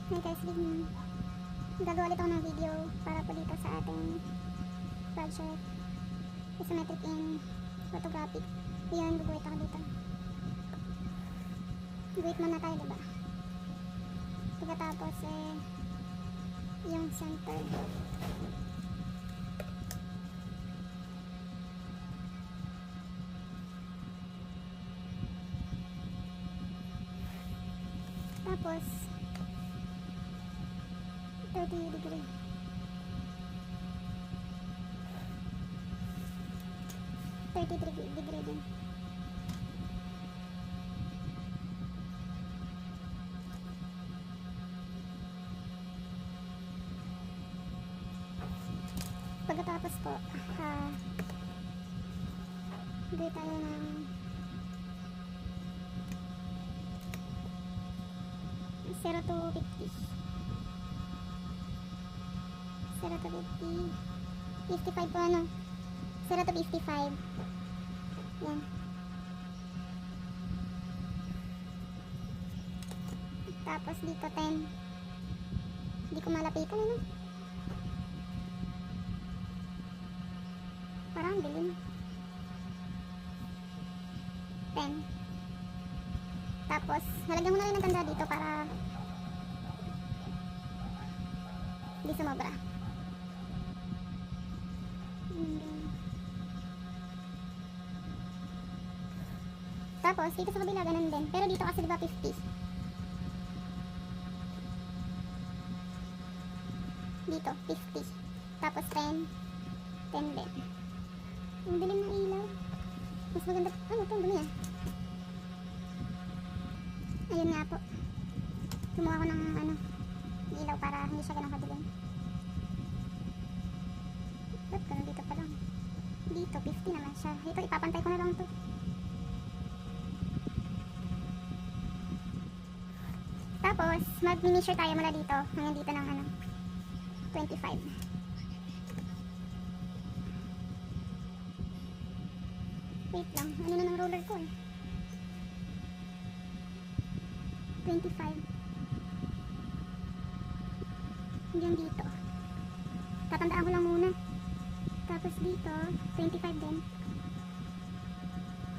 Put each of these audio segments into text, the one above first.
Hey guys, good evening. Gagawa ulit ako ng video para po dito sa ating project isometric in photographic. Yun, guguhit ako dito. Guhit muna tayo, diba? Pagkatapos yung center. Tapos 30 degree. Degree din. Pagkatapos po, gawin tayo ng 0 to 50. 0 to 50. 55 po ano. 0 to 55. Yan. Tapos dito 10. Hindi ko malapitan ano. Parang dilim. 10. Tapos, nalagyan ko na rin ng tanda dito para hindi sumobra. Tapos, dito sa kabila, ganun din. Pero dito kasi diba 50. Dito, 50. Tapos 10. 10 din. Ang dilim ng ilaw. Mas maganda. Ano ito? Ang dumi ah. Ayun nga po. Gumawa ko ng ilaw para hindi siya ganun kadilim. Ba't ganun dito pa lang? Dito, 50 naman siya. Ito, ipapantay ko na lang ito. Tapos, mag-measure tayo mula dito hanggang dito ng 25. Wait lang, ano na ng roller ko eh. 25. Hanggang dito. Tatandaan ko lang muna. Tapos dito, 25 din.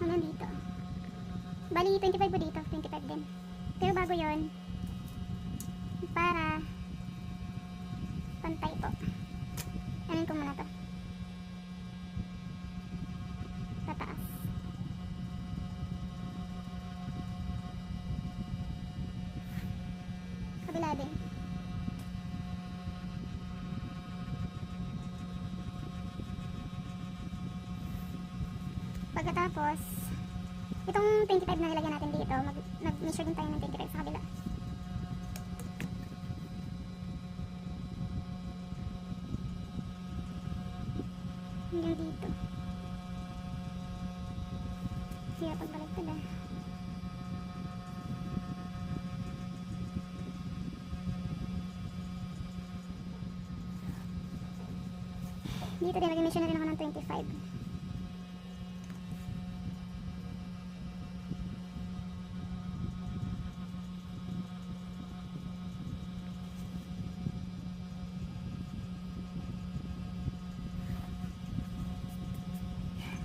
Hanggang dito. Bali, 25 po dito, 25 din. Pero bago yon, para pantay po, anin ko muna to tataas. Kabila din. Pagkatapos itong 25 na nilagyan natin dito, mag-measure din tayo ng 25 sa kabila. Hanggang dito. Kaya pagbaligtad ah. Dito din, mag-measure na rin ako ng 25.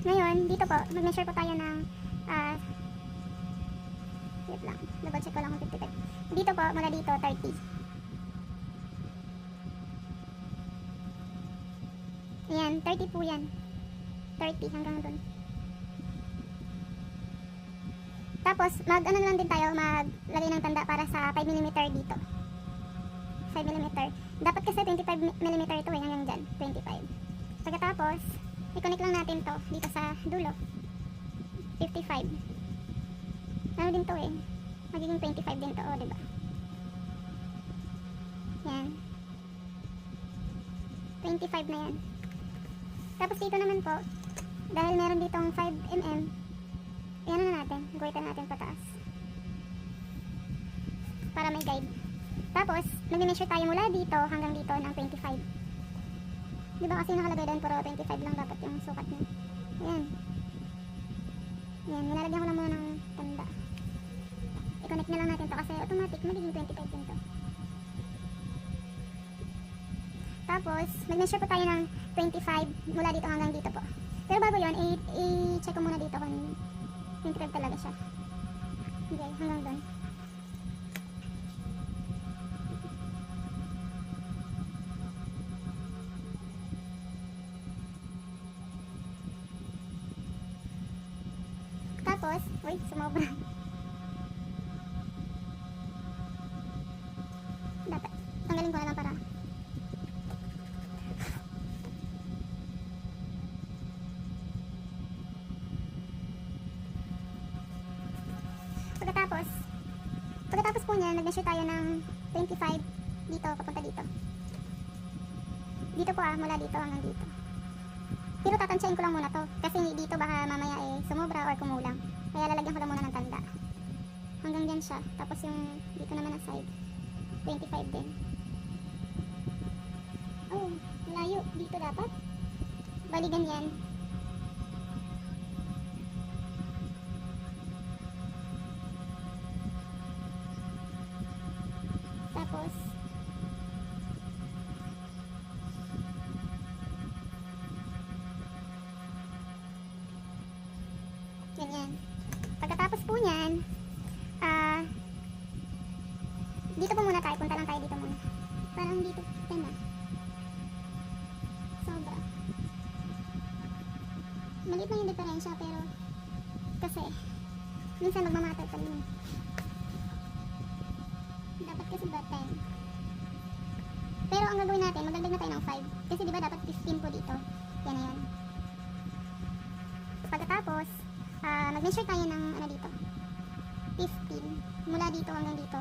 Ngayon, dito po, mag-measure po tayo ng wait lang, double check ko lang kung 55. Dito po, mula dito, 30. Ayan, 30 po yan. 30 hanggang dun. Tapos, mag-ano lang din tayo, maglagay ng tanda para sa 5mm dito. 5mm. Dapat kasi 25mm ito eh, hanggang dyan, 25. Pagkatapos, i-connect lang natin to dito sa dulo. 55. Ano din to eh. Magiging 25 din to, oh, diba? Yan. 25 na yan. Tapos dito naman po, dahil meron ditong 5mm, yan na natin. Guhitan natin pataas. Para may guide. Tapos, mag-measure tayo mula dito hanggang dito ng 25. Diba kasi nakalagay doon pero 25 lang dapat yung sukat niya. Ayan. Ayan, nilalagyan ko lang muna ng tanda. I-connect na lang natin to kasi automatic magiging 25 din to. Tapos, mag-measure po tayo ng 25 mula dito hanggang dito po. Pero bago yun, i-check ko muna dito kung 25 talaga siya. Okay, hanggang doon. Tapos, wait, sumobra. Dapat, tanggalin ko na lang para. Pagkatapos po niya, nag-measure tayo ng 25 dito, papunta dito. Dito po mula dito hanggang dito. Pero tatansyain ko lang muna to, kasi dito baka mamaya sumobra or kumulang. Kaya lalagyan ko lang muna ng tanda. Hanggang dyan siya. Tapos yung dito naman na side, 25 din. Oh, layo. Dito dapat. Bali ganyan. Tapos, ganyan. Pagkatapos po niyan, dito po muna tayo. Punta lang tayo dito muna. Parang dito, na. Sobra. Maliit na yung diferensya, pero kasi, minsan magmamatter pa rin. Dapat kasi ba 10. Pero ang gagawin natin, magdagdag na tayo ng 5. Kasi diba dapat 15 po dito. Yan na yan. Pagkatapos, mag-measure tayo ng ano dito. 15. Mula dito hanggang dito.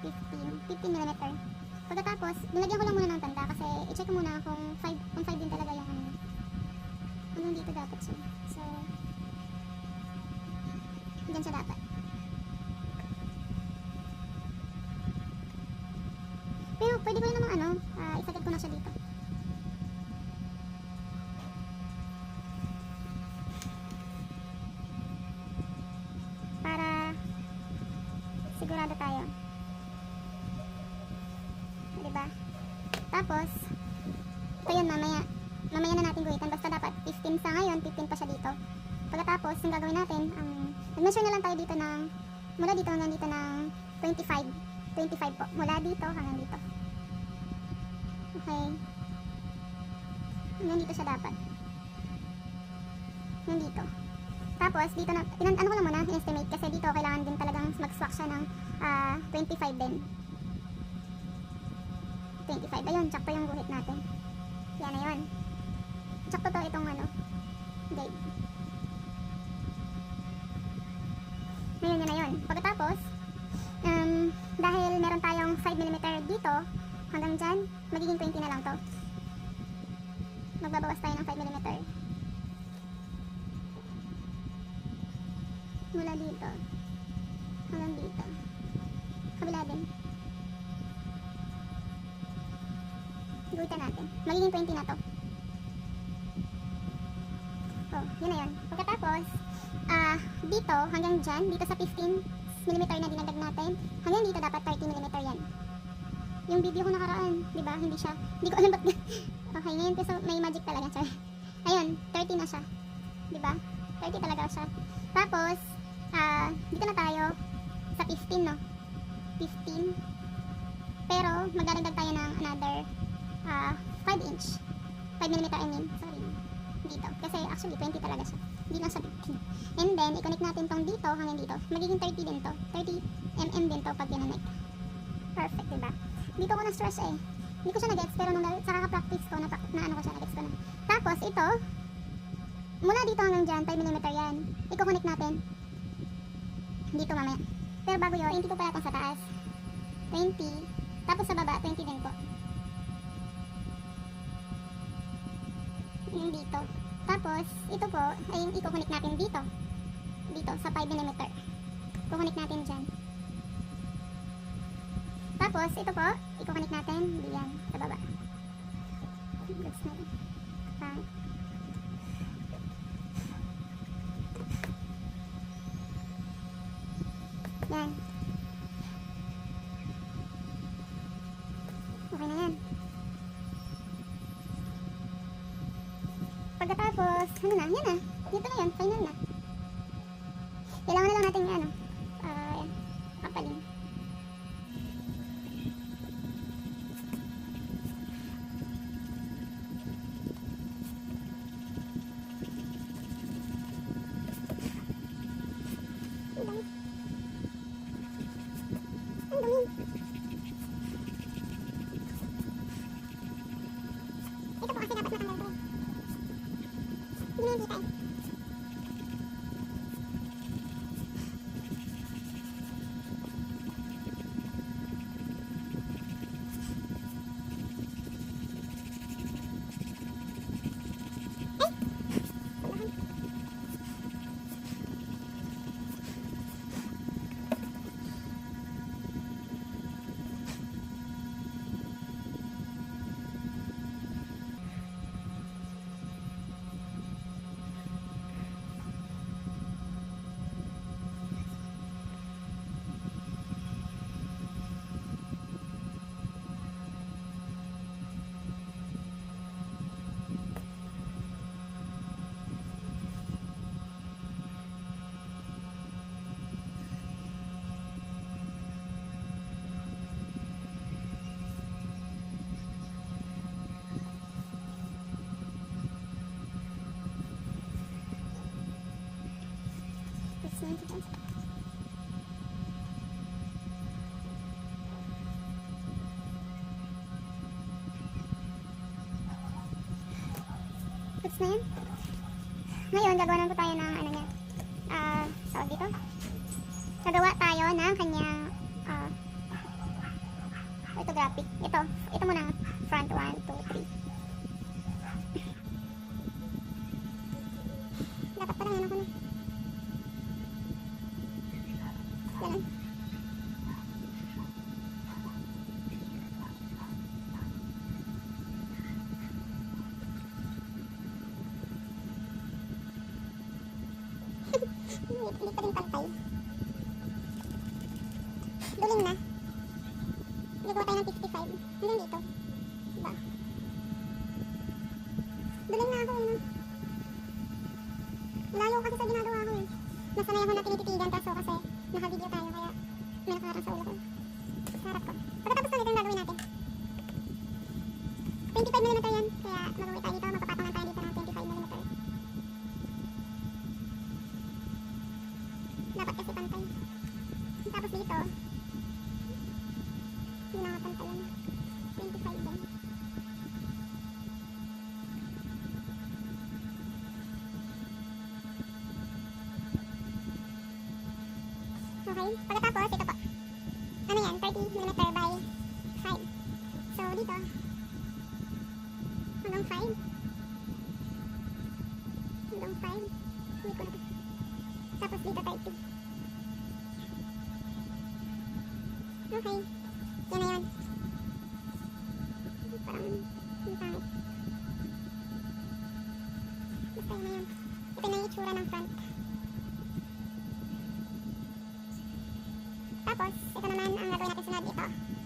15 mm. Pagkatapos, nilagyan ko lang muna ng tanda kasi i-check ko muna kung 5 din talaga yung ano. Hanggang dito dapat siya. So, dyan siya dapat. Pero pwede ko rin namang isagad ko na siya dito. Para sigurado tayo. Diba? Tapos, ito yun mamaya na natin guhitan. Basta dapat 15 sa ngayon, 15 pa siya dito. Pagkatapos, yung gagawin natin, mag-measure na lang tayo dito ng, mula dito hanggang dito ng 25 po. Mula dito hanggang dito. Okay. Hanggang dito siya dapat. Hanggang dito. Tapos, dito na, ano ko lang muna, estimate kasi dito kailangan din talagang mag-swak siya ng 25 din. 25. Ayun, tsakto yung guhit natin. Yan na yun. Tsakto to itong guide. Ngayon yun na yun. Pagkatapos, dahil meron tayong 5mm dito, hanggang dyan, magiging 20 na lang to. Magbabawas tayo ng 5mm. Mula dito, hanggang dito. Kabila din. Guhitan natin. Magiging 20 na to. Oh, yun na yun. Pagkatapos, dito, hanggang dyan, dito sa 15mm na dinagdag natin, hanggang dito dapat 30mm yan. Yung video ko nakaraan, di ba? Hindi ko alam ba't. Okay, ngayon kasi may magic talaga, char. Ayun, 30 na siya. Di ba? 30 talaga siya. Tapos, dito na tayo sa 15, no? 15. Pero, magdadagdag tayo ng another 5 inch. 5mm, I mean. Sorry. Dito. Kasi actually, 20 talaga siya. Hindi lang siya 15. And then, i-connect natin tong dito hanggang dito. Magiging 30 din to. 30mm din to pag ginanect. Perfect, diba? Dito ko na-stress Hindi ko siya nag-gets, pero nung sa kaka-practice ko, na ano ko siya, nag-gets ko na. Tapos, ito, mula dito hanggang dyan, 5mm yan. I-connect natin. Dito mamaya. Pero bago yun, 20 po pala itong sa taas. 20. Tapos sa baba, 20 din po. Yung dito. Tapos, ito po, ay yung i-connect natin dito. Dito, sa 5mm. I-connect natin dyan. Tapos, ito po, i-connect natin diyan, sa baba. Looks natin. Yan. Okay na yan. Pagkatapos, ano na, yan na. Dito na yan, final na. Kailangan na lang natin ano, kapalin. Ang dumi. Ito po kasi dapat matanggal ko. Hindi na kita eh. Goods na yan. Ngayon, gagawa na po tayo ng ano niya. Tawag dito. Gagawa tayo ng kanyang orthographic. Ito muna front 1, 2, 3. Dapat parang ano ko na. Ganun. Hindi pa rin pantay. Duling na. Nagawa tayo ng 55. Hanggang dito. Diba? Duling na ako eh. Lalo kasi sa ginagawa ko eh. Nasanay ako na tinititigan kaso kasi naka-video tayo kaya may nakaharang sa ulo ko. Sa harap ko. Pagkatapos na ito yung gagawin natin. 25mm yan. Kaya mag-uwi tayo dito. Magpapatong lang tayo dito ng 25mm. Dapat kasi pantay. Tapos dito, hindi na pantay yan. 25 din. Okay, pagkatapos ito po. Ano yan? 30mm by 5. So dito, hanggang 5. Hanggang 5. Hindi ko na to. Tapos dito 30. Okay. Yan na yun. Parang yung pangit. Basta yun na yun. Ito na yung itsura ng front. Tapos, ito naman ang gagawin natin sunod. Ito.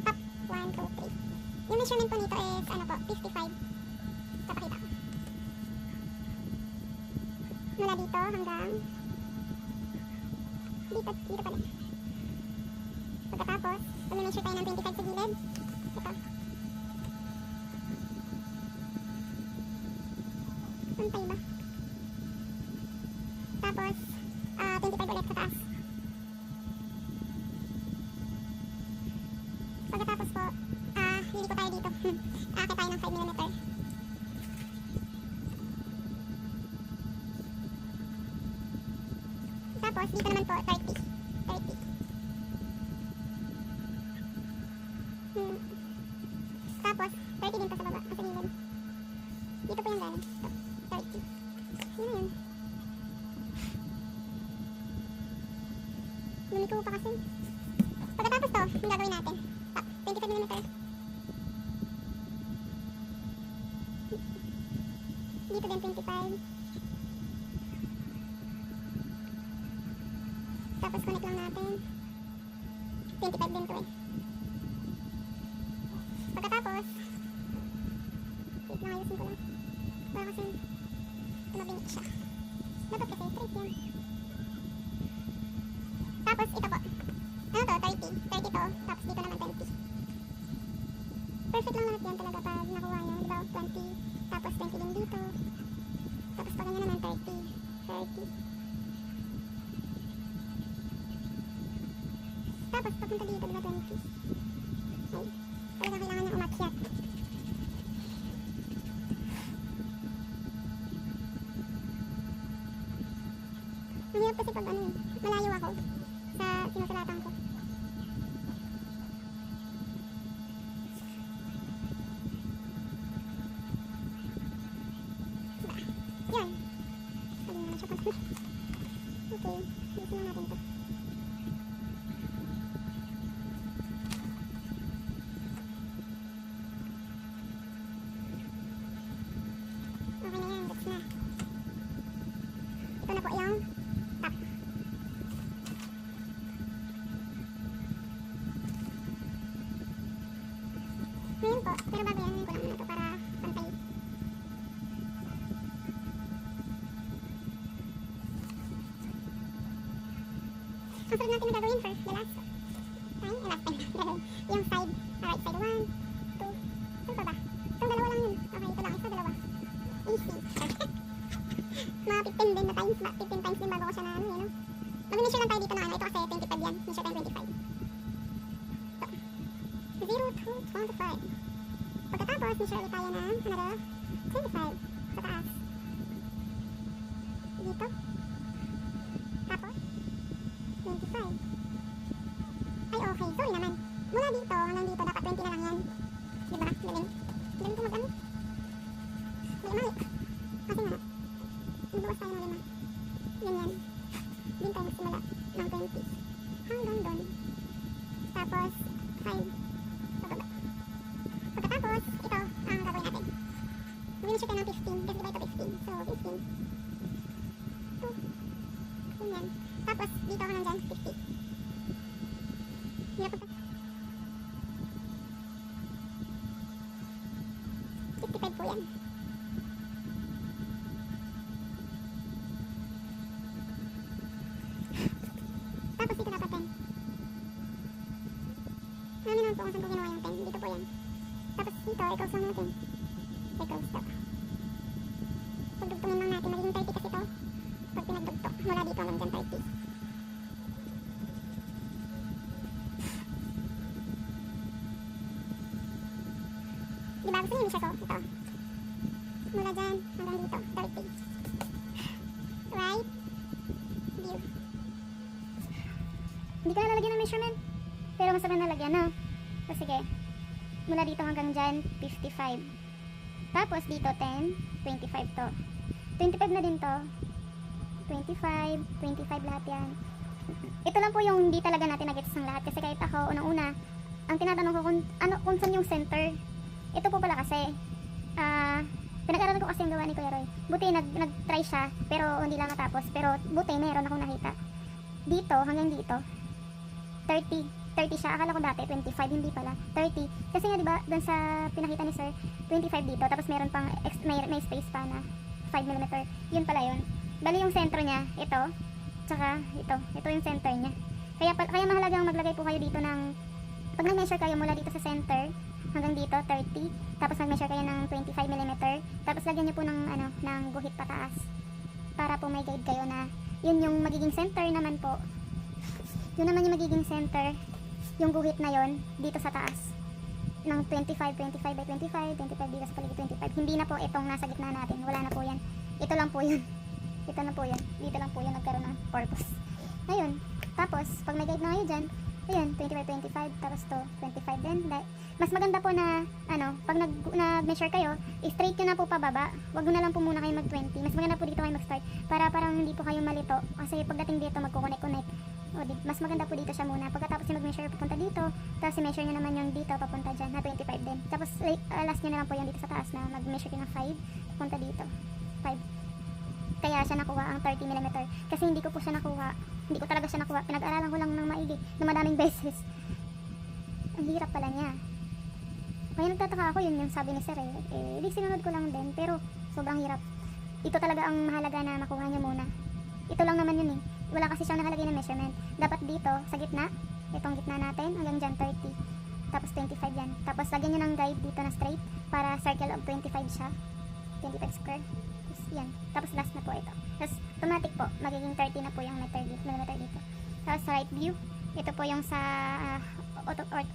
Top 1, 2, 3. Yung measurement po nito is ano po, 55. Papakita ko. Mula dito hanggang dito pa rin. Pagkatapos, measure tayo ng 25 sa gilid. Ito. Pantay ba? Tapos, 25 ulit sa taas. Pagkatapos po, liliko tayo dito. Aakit tayo ng 5mm. Tapos, dito naman po, 30. 30. Tapos, 30 din pa sa baba, sa gilid. Dito po yung galing. Ito, 30. Yun na yun. Lumiko pa kasi. Pagkatapos to, yung gagawin natin. 25mm. Dito din 25. Tapos connect lang natin. 25 din to eh. Pagkatapos, wait lang, ayusin ko lang. Baka kasi mabingi siya. Dapat kasi straight yan. Tapos ito po. Ano to? 30. 30 to. Tapos dito naman 20. Perfect lang lahat yan talaga pag nakuha nyo. Diba? 20. Tapos 20 din dito. Tapos pag ganyan naman 30. 30. Tapos papunta dito diba 20. Ay. Talagang kailangan niyang umakyat. Mahirap kasi pag ano eh. Malayo ako sa sinusulatan ko. Yan. Sabi naman siya pa. Okay. Bilisin na natin to. Okay na yan. Gets na. Ito na po yung top. Ngayon po. Pero bago yan, ko lang muna ito para pantay. Ang sunod natin na gagawin first, the last time, yung side, right side, 1, 2, saan pa ba? Itong dalawa lang yun. Okay, ito lang, isa, dalawa. Easy. Mga 15 din na times, 15 times din bago ko siya na ano, yun, no? Mag-measure lang tayo dito na ano, ito kasi 25 yan, measure tayo 25. So, 0 to 25. Pagkatapos, measure ulit tayo ng another 25 sa taas. Dito. Tapos, 25. Ay, okay. Sorry naman. Mula dito hanggang dito, dapat 20 na lang yan. Diba? Galing. Galing ko mag-ano. Mali. Kasi nga, nagbukas tayo ng 5. Ganyan. Din tayo magsimula ng 20. Hanggang doon. Tapos, 5. Pababa. Pagkatapos, ito ang gagawin natin. Mag-measure tayo ng 15. Kasi diba ito 15? So, 15. 2. Ganyan. Tapos, dito ako nandyan, 50. Hirap pa. 55 po yan. Tapos dito dapat 10. Namin naman po kung saan ko ginawa yung 10. Dito po yan. Tapos dito, equals lang natin. Equals to. Pagdugtungin lang natin, magiging 30 kasi to. Pag pinagdugtong, mula dito hanggang dyan 30. Diba gusto niyo yung measure ko? Ito. Mula dyan hanggang dito, 30. Right? View. Hindi ko na lalagyan ng measurement. Pero mas maganda nalagyan na. So sige. Mula dito hanggang dyan, 55. Tapos dito 10, 25 to. 25 na din to. 25, 25 lahat yan. Ito lang po yung hindi talaga natin nag-gets ng lahat. Kasi kahit ako, unang-una, ang tinatanong ko kung saan yung center. Ito po pala kasi, pinag-aralan ko kasi yung gawa ni Kuya Roy. Buti nag-try siya, pero hindi lang natapos. Pero buti meron akong nakita. Dito, hanggang dito, 30 siya. Akala ko dati, 25, hindi pala. 30. Kasi nga diba, dun sa pinakita ni Sir, 25 dito. Tapos meron pang, may space pa na 5mm. Yun pala yun. Bali yung sentro niya, ito. Tsaka ito. Ito yung center niya. Kaya mahalagang maglagay po kayo dito ng, pag nag-measure kayo mula dito sa center, hanggang dito 30, tapos mag-measure kayo ng 25mm, tapos lagyan niyo po ng ng guhit pataas para po may guide kayo na yun yung magiging center naman po. Yun naman yung magiging center, yung guhit na yon dito sa taas ng 25 by 25 dito sa paligid 25. Hindi na po itong nasa gitna natin, wala na po yan. Ito lang po yun. Ito na po yan. Dito lang po yan nagkaroon ng purpose. Ngayon, tapos pag may guide na kayo dyan, ayun, 25, tapos to 25 din. Mas maganda po na, pag nag-measure kayo, straight nyo na po pababa. Wag na lang po muna kayo mag-20. Mas maganda po dito kayo mag-start para parang hindi po kayo malito. Kasi pagdating dito, magkukonek-connect. Mas maganda po dito siya muna. Pagkatapos nyo mag-measure, papunta dito. Tapos i-measure nyo naman yung dito, papunta dyan, na 25 din. Tapos last nyo na lang po yung dito sa taas na mag-measure kayo ng 5, papunta dito. 5. Kaya siya nakuha ang 30mm. Kasi hindi ko po siya nakuha. Hindi ko talaga siya nakuha. Pinag-aralan ko lang ng maigi na madaming beses. Ang hirap pala niya. Kaya nagtataka ako, yun yung sabi ni Sir di sinunod ko lang din. Pero sobrang hirap. ito talaga ang mahalaga na makuha nyo muna. Ito lang naman yun eh. Wala kasi siyang nakalagay na measurement. Dapat dito, sa gitna, itong gitna natin, hanggang dyan 30. Tapos 25 yan. Tapos lagyan nyo ng guide dito na straight para circle of 25 siya. 25 square. Tapos yan. Tapos last na po ito. Tapos automatic po, magiging 30 na po yung millimeter dito. Tapos sa right view, ito po yung sa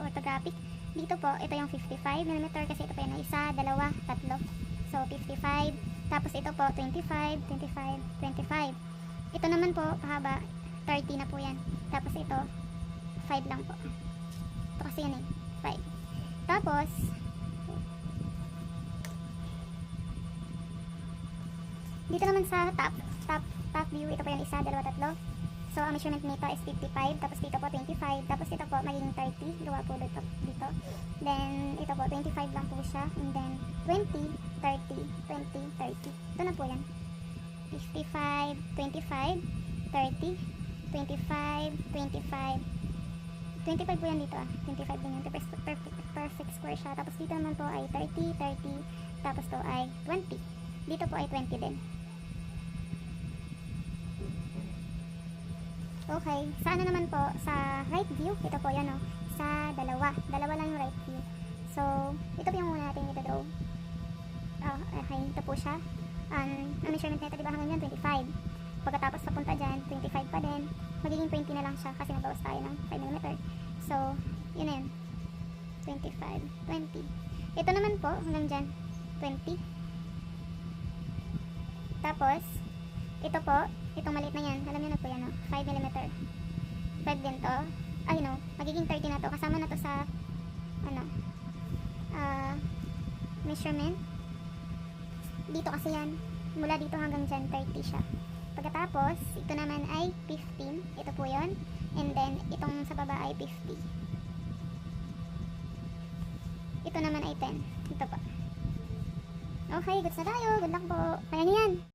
orthographic. Dito po, ito yung 55mm kasi ito po yung isa, dalawa, tatlo. So 55. Tapos ito po, 25, 25, 25. Ito naman po, pahaba, 30 na po yan. Tapos ito, 5 lang po. Ito kasi yan eh, 5. Tapos, dito naman sa top view, ito po yung isa, dalawa, tatlo. So, ang measurement nito is 55. Tapos dito po, 25. Tapos ito po, magiging 30. Gawa po dito. Then, ito po, 25 lang po siya. And then, 20, 30, 20, 30. Ito na po yan. 55, 25, 30, 25, 25. 25 po yan dito ah. 25 din yan. Perfect square siya. Tapos dito naman po ay 30, 30. Tapos to ay 20. Dito po ay 20 din. Okay. Sa ano naman po? Sa right view. Ito po yan o. Sa dalawa. Dalawa lang yung right view. So, ito po yung muna natin ito-draw. Okay. Ito po siya. Ang measurement nito diba hanggang dyan 25. Pagkatapos papunta dyan 25 pa din. Magiging 20 na lang siya kasi nagbawas tayo ng 5mm. So, yun na yun. 25, 20. Ito naman po hanggang dyan 20. Tapos, ito po, itong maliit na yan, alam nyo na po yan, no? 5mm. 5 din to. Ay, no, magiging 30 na to. Kasama na to sa, measurement. Dito kasi yan, mula dito hanggang dyan, 30 siya. Pagkatapos, ito naman ay 15. Ito po yon. And then, itong sa baba ay 50. Ito naman ay 10. Ito pa. Okay, goods na tayo. Good luck po. Kaya nyo yan.